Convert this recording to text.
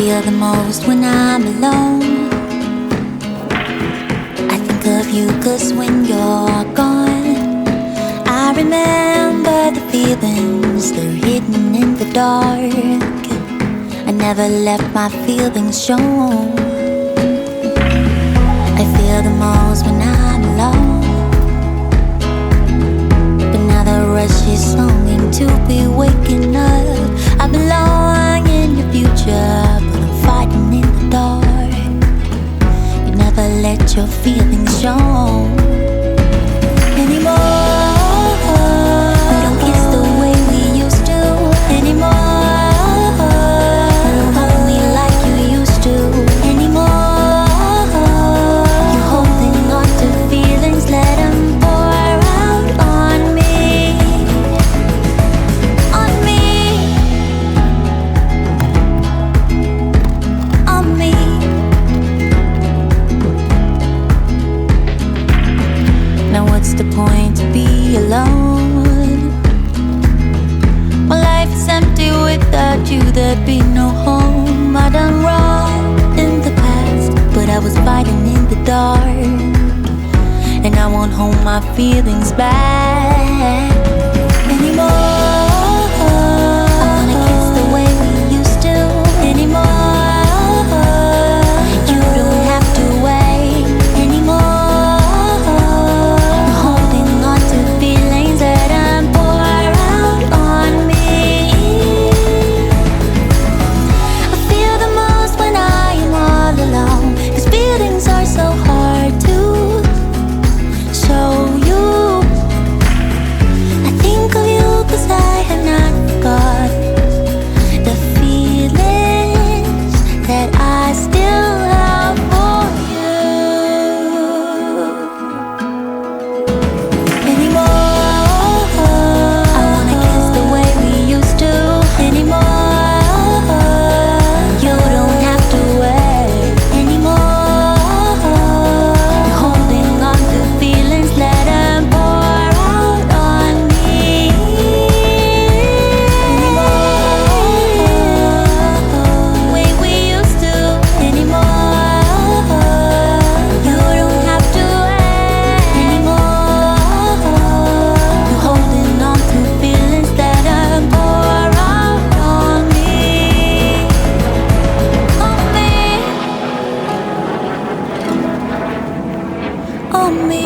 feel the most when I'm alone. I think of you 'cause when you're gone, I remember the feelings, they're hidden in the dark. I never left my feelings shown. I feel the most when I'm alone, but now the rush is longing to be waking up. I belong in your future, but I'm fighting in the dark. You never let your feelings show anymore. We don't kiss the way we used to anymore. You don't hold me like you used to anymore. You're holding on to feelings, let them pour out on me. On me. On me. Now what's the point to be alone? My life is empty without you, there'd be no home. I done wrong in the past, but I was fighting in the dark, and I won't hold my feelings back anymore. I wanna kiss the way we used to anymore. You don't have to wait anymore. You're holding on to feelings that I'm pour out on me. I feel the most when I am all alone, 'cause feelings are so hard to show you. I think of you 'cause I have not forgot the feelings that I still have for you anymore. I wanna kiss the way we used to anymore. You don't have to wait anymore. You're holding on to feelings, let them pour out on me anymore. The way we used to anymore. You don't have to wait anymore. You're holding on to feelings, let them pour out on me. On me. On me.